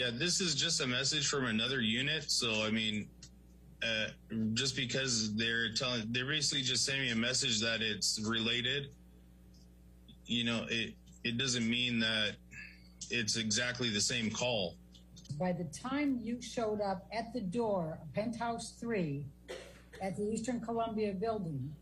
Yeah, this is just a message from another unit. So, I mean, just because they're basically just sending me a message that it's related, you know, it doesn't mean that it's exactly the same call. By the time you showed up at the door of Penthouse 3 at the Eastern Columbia building,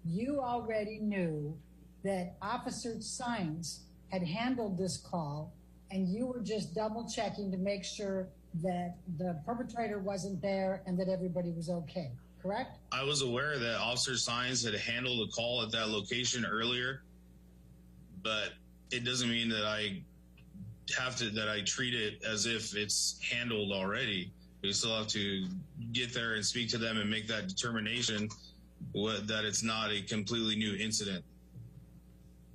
you already knew that Officer Science had handled this call, and you were just double checking to make sure that the perpetrator wasn't there and that everybody was okay, correct? I was aware that Officer Science had handled a call at that location earlier, but it doesn't mean that I treat it as if it's handled already. We still have to get there and speak to them and make that determination that it's not a completely new incident.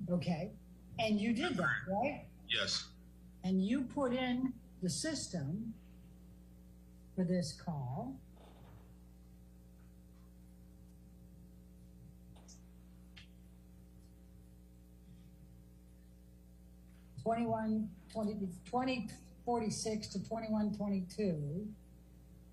Okay. And you did that, right? Yes. And you put in the system for this call. Twenty 2046 to 2122.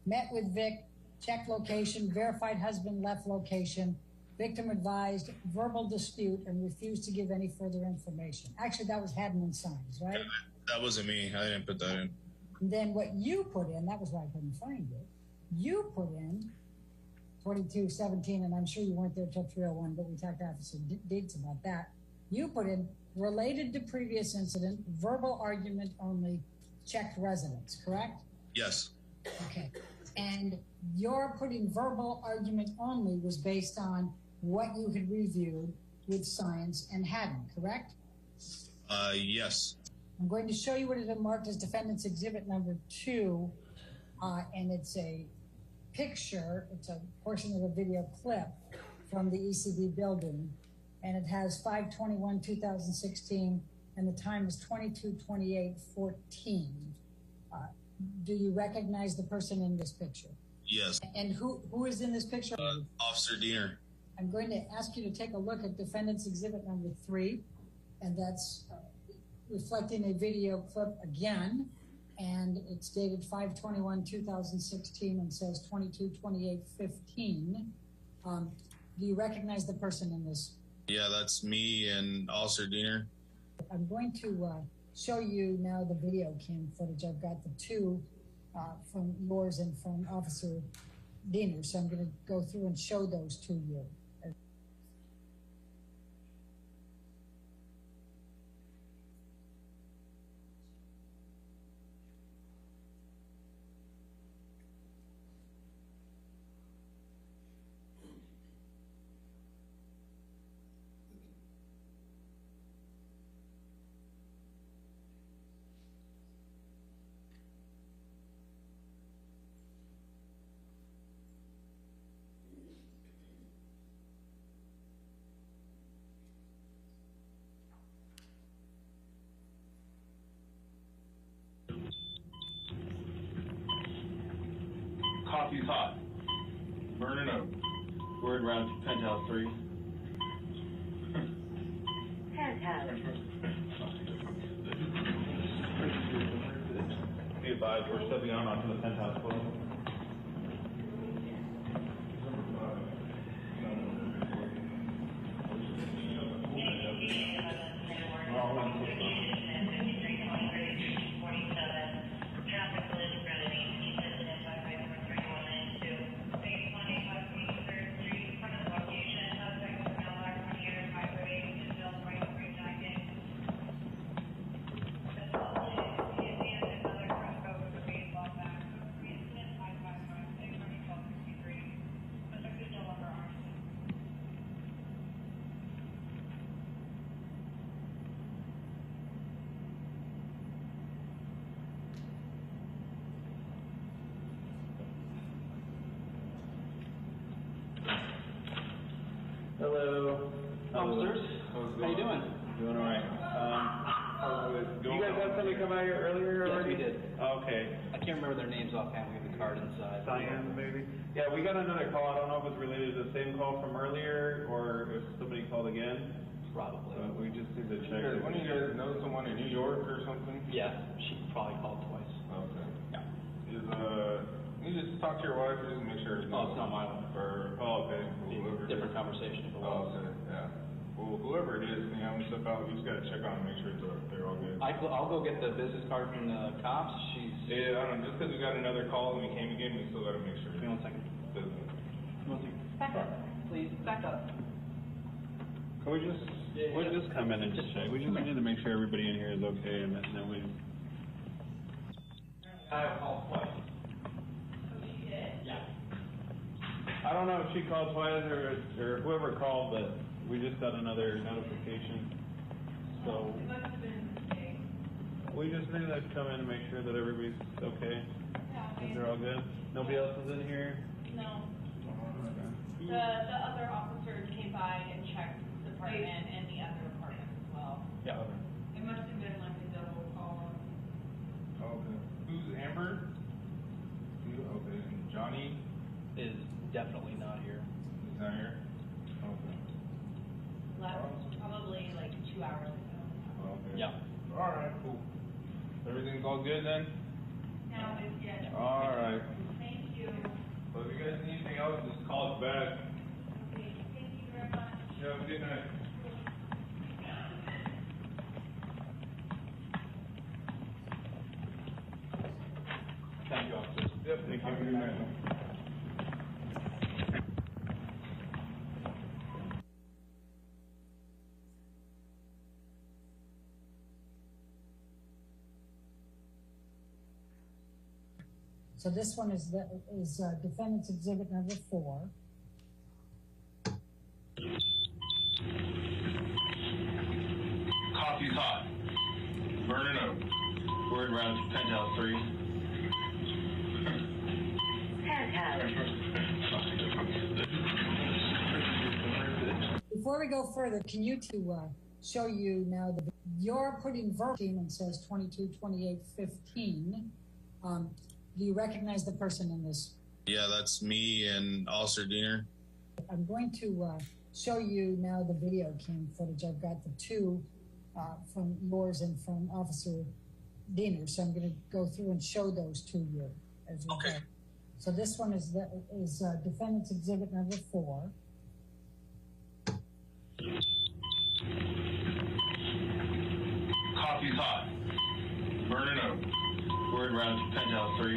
Met with Vic, checked location, verified husband left location. Victim advised verbal dispute and refused to give any further information. Actually, that was Haddon and Sines, right? Yeah, that wasn't me. I didn't put that in. And then what you put in, that was why I couldn't find it. You put in 2217, and I'm sure you weren't there till 301, but we talked to Officer Deeds about that. You put in related to previous incident, verbal argument only, checked residence, correct? Yes. Okay. And your putting verbal argument only was based on what you had reviewed with Science and Haddon, correct? Yes. I'm going to show you what has been marked as defendant's exhibit number 2, and it's a picture, it's a portion of a video clip from the ECB building, and it has 5/21/2016, and the time is 22/28/14. Do you recognize the person in this picture? Yes. And who is in this picture? Officer Diener. I'm going to ask you to take a look at defendant's exhibit number 3, and that's reflecting a video clip again, and it's dated 5/21/2016 and says 22/28/15. Do you recognize the person in this? Yeah, that's me and Officer Diener. I'm going to show you now the video cam footage. I've got the 2 from yours and from Officer Diener, so I'm going to go through and show those to you. Coffee's hot. Burning up. Word around Penthouse 3. Penthouse. Be advised, we're stepping on onto the Penthouse floor. Traffic collision preventing incident by 53192. Base 25 Street, front of the location, suspect is now marked 20 years, highway, is still right free jacket. The following is the end of another cross over the baseball back. Incident 5556, 1263. Suspect is no longer armed. Hello. Officers, how you doing? Doing all right. You guys had somebody come out here earlier? Yes, already? we did. Okay. I can't remember their names offhand. We have the card inside. Cyan, maybe? Yeah, we got another call. I don't know if it's related to the same call from earlier or if somebody called again. Probably. We just need to check. One of you guys know someone in New York or something? Yeah, she probably called twice. Okay. talk to your wife or just make sure? Oh, it's not my wife. Okay. Whoever. Different conversation. Oh, okay, yeah. Well, whoever it is, I'm gonna step out. We just gotta check on and make sure they're all good. I'll go get the business card from the cops. Yeah, I don't know. Just because we got another call and we came again, we still gotta make sure. Give me 1 second. Business. Back up, please. Back up. Can we just, we'll just come in and just check. We just need to make sure everybody in here is okay and then we. I called twice. Yeah. I don't know if she called twice or whoever called, but we just got another notification. So It must have been a mistake. we just need to come in and make sure that everybody's okay. Yeah, Is they're all good? Nobody else is in here? no. Okay. The other officers came by and checked the apartment and the other apartment as well. Yeah. It must have been like a double call. Okay. Who's Amber? Okay. And Johnny Is definitely not here. is not here? Okay. Left probably like 2 hours ago. Okay. Yeah. All right, cool. Everything's all good then? Now it's, yeah. All right. Thank you. Well, if you guys need anything else, just call us back. Okay, thank you very much. You have a good night. Thank you, officers. Yep, thank you. Good night. So this one is defendant's exhibit number 4. Coffee's hot. Burning up. Word around penthouse 3. Before we go further, can you show you now you're putting verbatim and says 22, 28, 15. Do you recognize the person in this? Yeah, that's me and Officer Diener. I'm going to show you now the video cam footage. I've got the two from yours and from Officer Diener. So I'm going to go through and show those to you as we Okay. go. So this one is defendant's exhibit number 4. Coffee's hot. Burning up. Word around penthouse 3.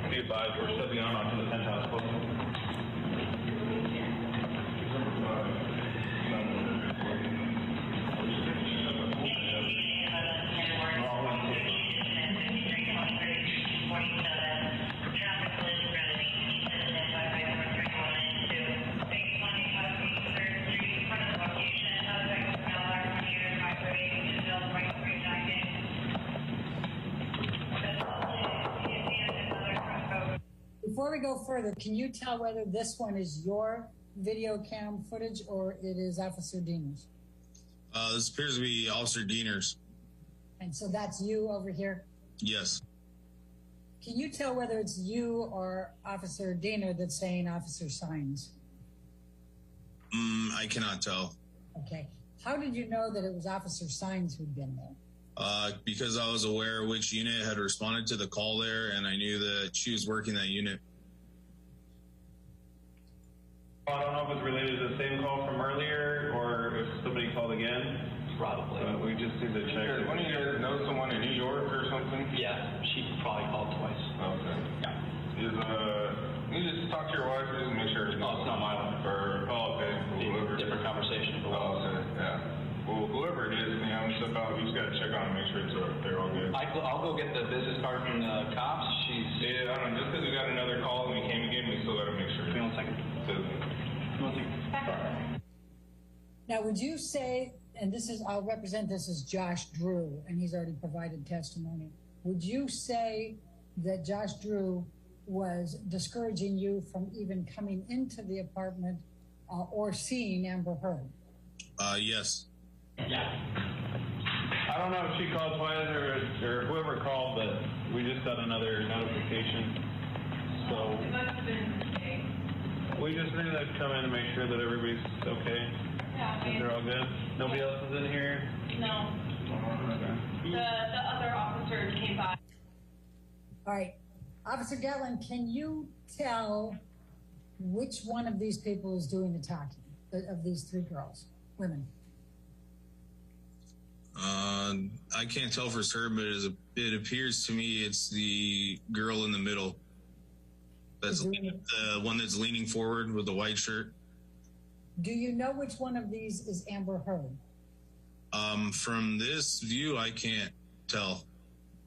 Be advised, we're stepping on onto the penthouse floor. Before we go further, can you tell whether this one is your video cam footage or it is Officer Diener's? This appears to be Officer Diener's. And so that's you over here? Yes. Can you tell whether it's you or Officer Diener that's saying Officer Signs? I cannot tell. Okay. How did you know that it was Officer Signs who'd been there? Because I was aware which unit had responded to the call there, and I knew that she was working that unit. I don't know if it's related to the same call from earlier or if somebody called again. Probably. We just need to check. One of you guys know someone in New York or something? Yeah, she probably called twice. Okay. Yeah. You just talk to your wife or just make sure. Oh, it's not my wife. Okay. Whoever. Different conversation. Okay, yeah. Well, whoever it is, I'm gonna step out. We just gotta check on and make sure they're all good. I'll go get the business card from the cops. Yeah, I don't know. Just because we got another call and we came again, we still gotta make sure. Give me 1 second. Now, would you say, and I'll represent this as Josh Drew, and he's already provided testimony. Would you say that Josh Drew was discouraging you from even coming into the apartment or seeing Amber Heard? Yes. I don't know if she called twice or whoever called, but we just got another notification. So It must have been a mistake. we just need to come in and make sure that everybody's okay. Yeah, They're all all good? Nobody else is in here? No, Okay. the other officers came by. All right. Officer Gatlin, can you tell which one of these people is doing the talking, of these three girls, women? I can't tell for certain, but it appears to me it's the girl in the middle. That's the one that's leaning forward with the white shirt. Do you know which one of these is Amber Heard? From this view, I can't tell.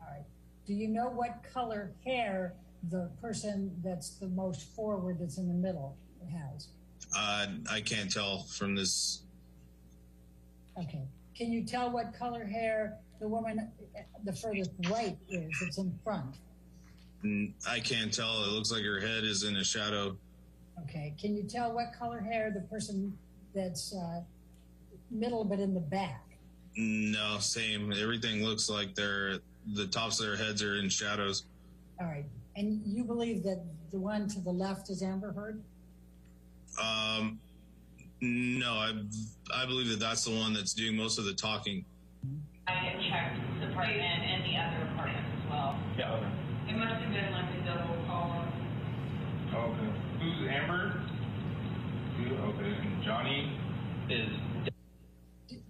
All right. Do you know what color hair the person that's the most forward, that's in the middle, has? I can't tell from this. Okay. Can you tell what color hair the woman, the furthest right is, that's in front? I can't tell. It looks like her head is in a shadow. Okay. Can you tell what color hair the person that's middle but in the back? No, same. Everything looks like the tops of their heads are in shadows. All right. And you believe that the one to the left is Amber Heard? No, I believe that that's the one that's doing most of the talking. I had checked the apartment and the other apartments as well. Yeah, okay. It must have been like a double call. Okay. Who's Amber? Okay, and Johnny Is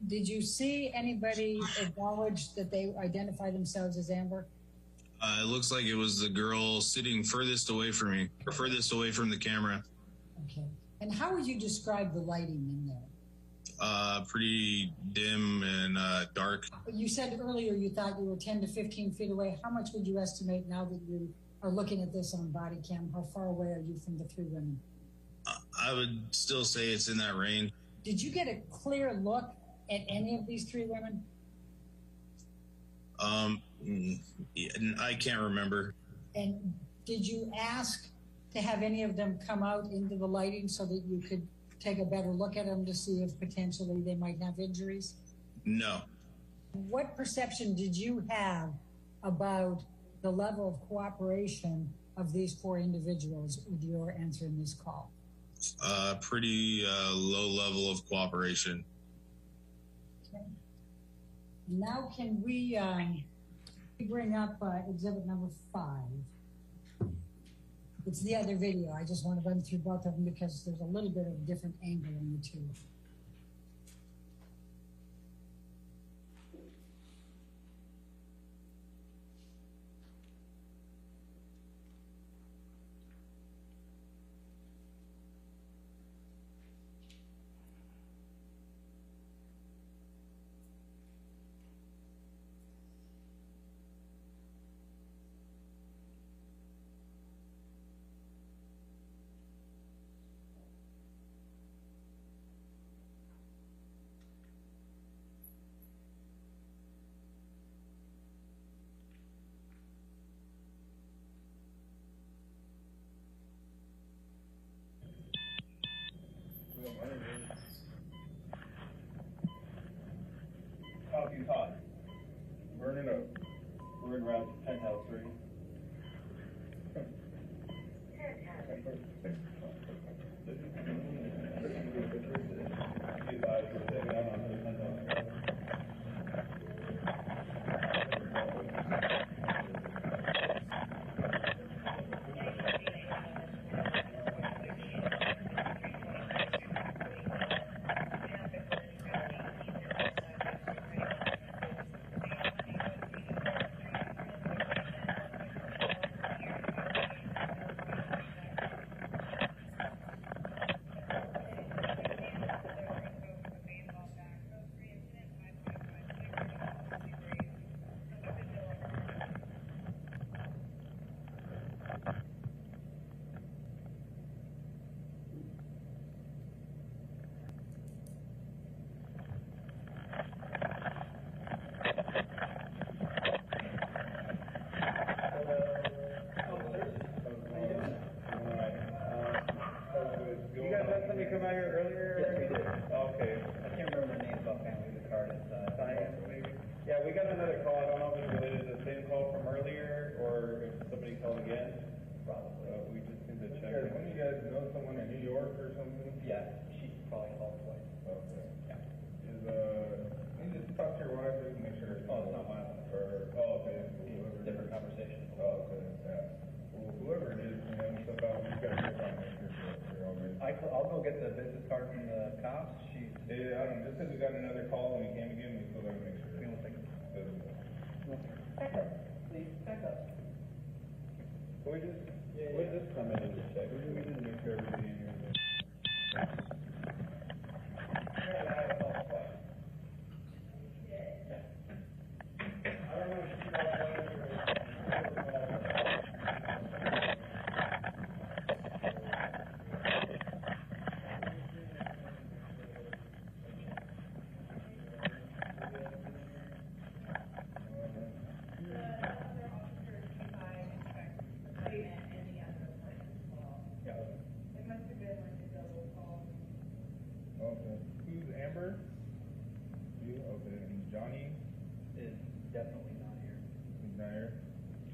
Did you see anybody acknowledge that they identify themselves as Amber? It looks like it was the girl sitting furthest away from me, or furthest away from the camera. Okay. And how would you describe the lighting in there? Pretty dim and dark. You said earlier you thought you were 10 to 15 feet away. How much would you estimate now that you are looking at this on body cam? How far away are you from the three women? I would still say it's in that range. Did you get a clear look at any of these three women? I can't remember. And did you ask to have any of them come out into the lighting so that you could take a better look at them to see if potentially they might have injuries? No. What perception did you have about the level of cooperation of these four individuals with your answering this call? Pretty low level of cooperation. Okay. Now can we bring up exhibit number 5? It's the other video. I just want to run through both of them because there's a little bit of a different angle in the two. Coffee's hot. Burn it up. We're in route to penthouse 3. Somebody come out here earlier? Yes, we did. Okay. I can't remember the names offhand, the card is, Science, maybe? Yeah, we got another call. I don't know if it's related to the same call from earlier or if somebody called again. probably. We just need to check. When you guys know someone in New York or something? Yeah, she probably called twice. Okay. Yeah. whoever it is, step out. You gotta step out and make sure you're all good. I'll go get the business card from the cops. Yeah, I don't know. Just because we got another call and we came again, we still gotta make sure. We don't think. Back up, please, back up. We'll just come in and just check. We just make sure everybody in here is good. I don't know if you guys Okay. Who's Amber? You? Okay. And Johnny? Is definitely not here. He's not here?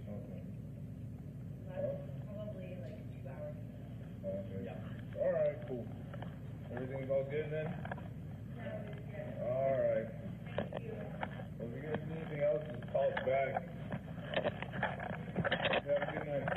Okay. Probably like 2 hours. Okay. Yeah. All right, cool. Everything's all good then? All right. Well, if you guys need anything else, just call us back. Have a good night.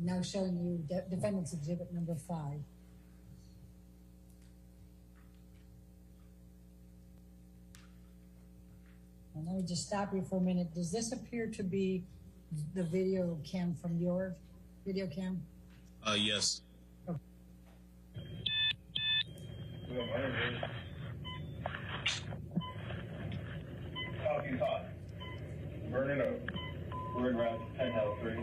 Now showing you defendant's exhibit number 5. And let me just stop you for a minute. Does this appear to be the video cam from your video cam? Yes. Well, my name is Coffee's hot. Burning up. We're in around penthouse 3.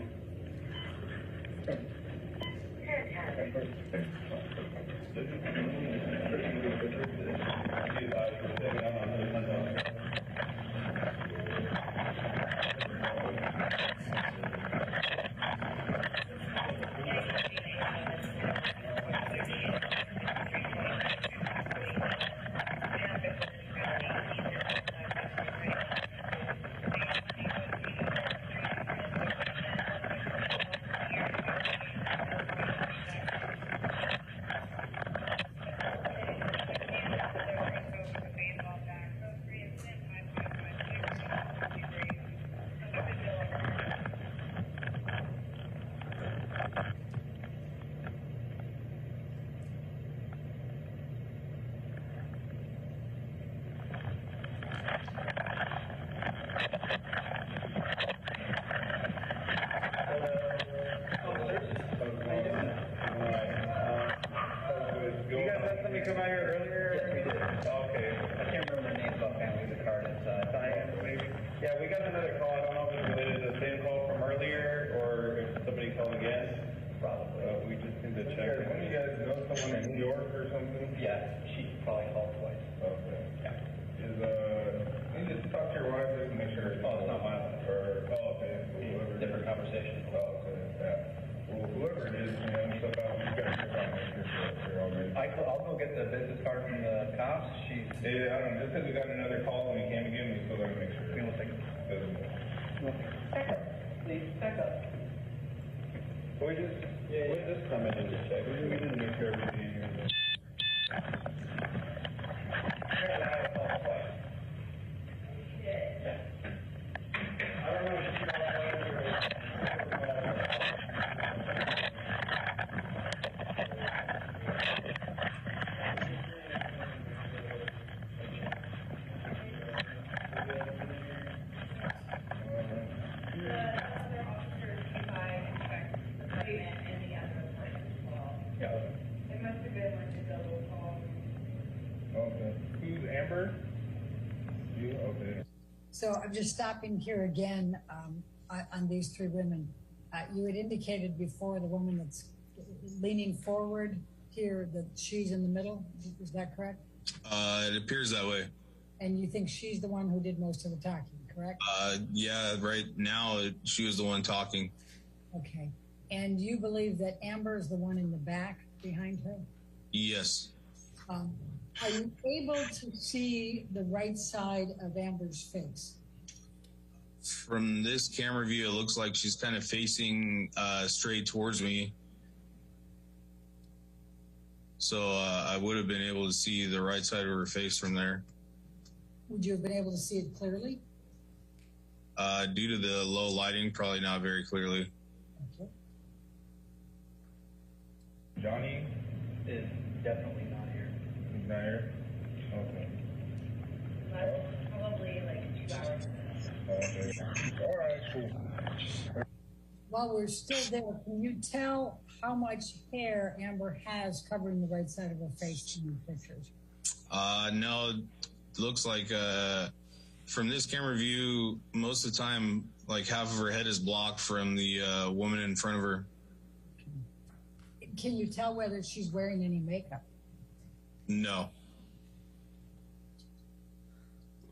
Come out here earlier? Yes, we did. Okay. I can't remember their names offhand. Leave the card inside. Diane, maybe? Yeah, we got another call. I don't know if it's related to the same call from earlier or if somebody called again. Probably. We just need to check. One of you guys know someone in New York or something? Yeah, she probably called twice. Okay. Yeah. You just talk to your wife just to make sure. Oh, it's not violent. Okay. Whoever. Different conversation. Okay, yeah. Well, whoever it is, step out. You gotta step out and make sure you're all good. I'll go get the business card from the cops. Yeah, I don't know. Just because we got another call and we came again, we still gotta make sure. We don't think. Back up, please, back up. We'll just come in and just check. We just make sure everybody in here is good. I don't know if you It must have been like a double call. Okay. Who's Amber? You? Okay. So I'm just stopping here again on these 3 women. You had indicated before the woman that's leaning forward here that she's in the middle. Is that correct? It appears that way. And you think she's the one who did most of the talking, correct? correct? Yeah, right now she was the one talking. Okay. And you believe that Amber is the one in the back behind her? Yes. Are you able to see the right side of Amber's face? From this camera view, it looks like she's kind of facing straight towards me. So I would have been able to see the right side of her face from there. Would you have been able to see it clearly? Due to the low lighting, probably not very clearly. Okay. Johnny Is definitely not here. is not here? Okay. But probably like 2 hours. Okay. All right, cool. While we're still there, can you tell how much hair Amber has covering the right side of her face in the pictures? No, it looks like from this camera view, most of the time, like half of her head is blocked from the woman in front of her. Can you tell whether she's wearing any makeup? No.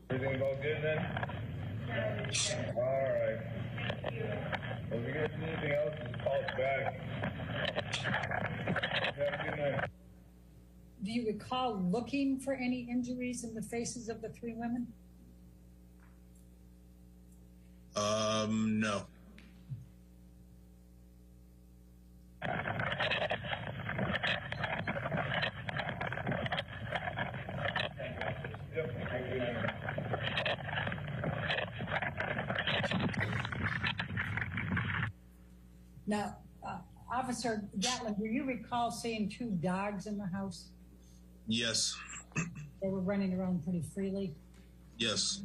Everything all good then? All right. Well, if you guys need anything else, just call us back. Have a good night. Do you recall looking for any injuries in the faces of the three women? No. Yep. Have a good night. Now, Officer Gatlin, do you recall seeing two dogs in the house? Yes. They were running around pretty freely. Yes.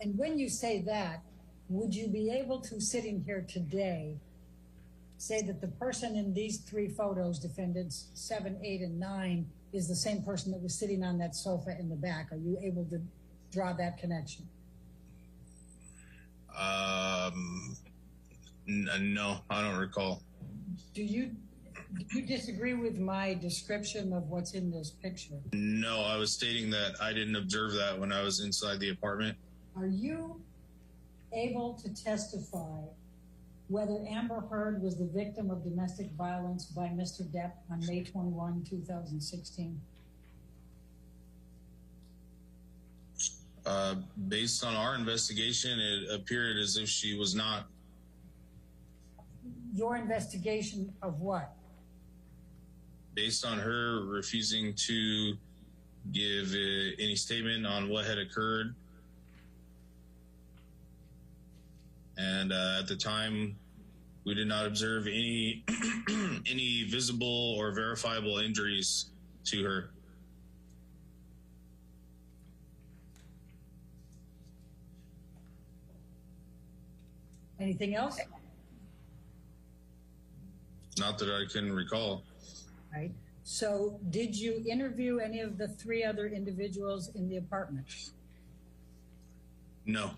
And when you say that, would you be able to, sitting here today, say that the person in these three photos, defendants 7, 8, and 9, is the same person that was sitting on that sofa in the back? Are you able to draw that connection? No, I don't recall. Do you disagree with my description of what's in this picture? No, I was stating that I didn't observe that when I was inside the apartment. Are you able to testify whether Amber Heard was the victim of domestic violence by Mr. Depp on May 21, 2016? Based on our investigation, it appeared as if she was not. Your investigation of what? Based on her refusing to give any statement on what had occurred. And at the time, we did not observe any any visible or verifiable injuries to her. Anything else? Not that I can recall. Right. So did you interview any of the three other individuals in the apartment? No.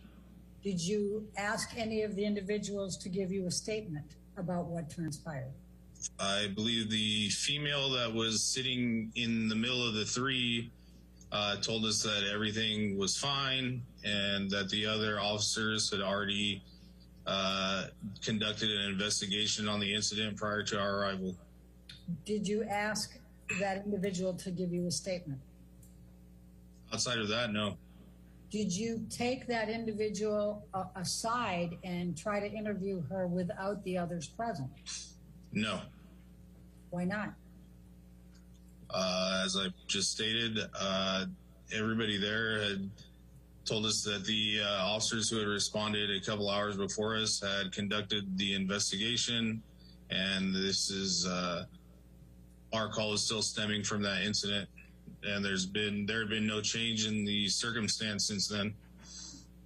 Did you ask any of the individuals to give you a statement about what transpired? I believe the female that was sitting in the middle of the three told us that everything was fine and that the other officers had already conducted an investigation on the incident prior to our arrival. Did you ask that individual to give you a statement? Outside of that, no. Did you take that individual aside and try to interview her without the others present? No. Why not? As I just stated, everybody there had told us that the officers who had responded a couple hours before us had conducted the investigation, and this is our call is still stemming from that incident, and there had been no change in the circumstance since then.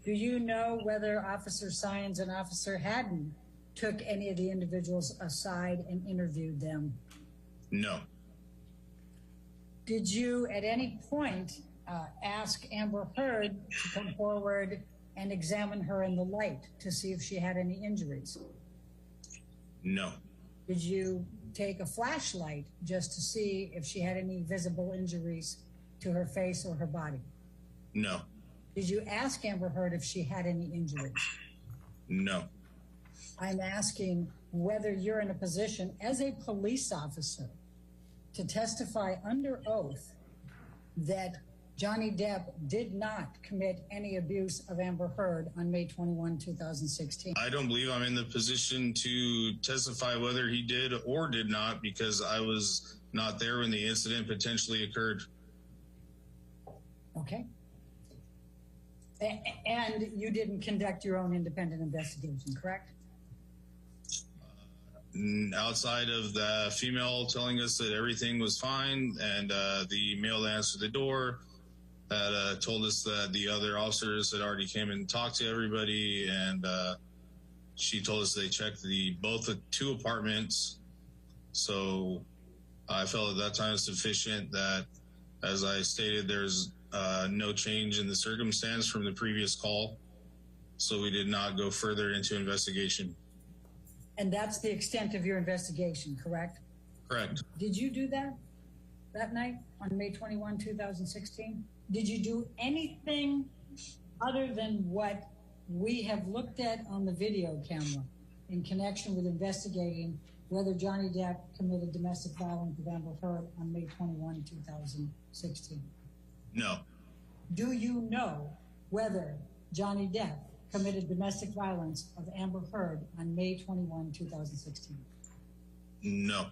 Do you know whether Officer Sines and Officer Haddon took any of the individuals aside and interviewed them? No. Did you at any point ask Amber Heard to come forward and examine her in the light to see if she had any injuries? No. Did you take a flashlight just to see if she had any visible injuries to her face or her body? No. Did you ask Amber Heard if she had any injuries? No. I'm asking whether you're in a position as a police officer to testify under oath that Johnny Depp did not commit any abuse of Amber Heard on May 21, 2016. I don't believe I'm in the position to testify whether he did or did not, because I was not there when the incident potentially occurred. Okay. And you didn't conduct your own independent investigation, correct? Outside of the female telling us that everything was fine, and the male that answered the door that told us that the other officers had already came and talked to everybody, and she told us they checked both the 2 apartments. So I felt at that time was sufficient that, as I stated, there's no change in the circumstance from the previous call. So we did not go further into investigation. And that's the extent of your investigation, correct? Correct. Did you do that night on May 21, 2016? Did you do anything other than what we have looked at on the video camera in connection with investigating whether Johnny Depp committed domestic violence with Amber Heard on May 21, 2016? No. Do you know whether Johnny Depp committed domestic violence of Amber Heard on May 21, 2016? No.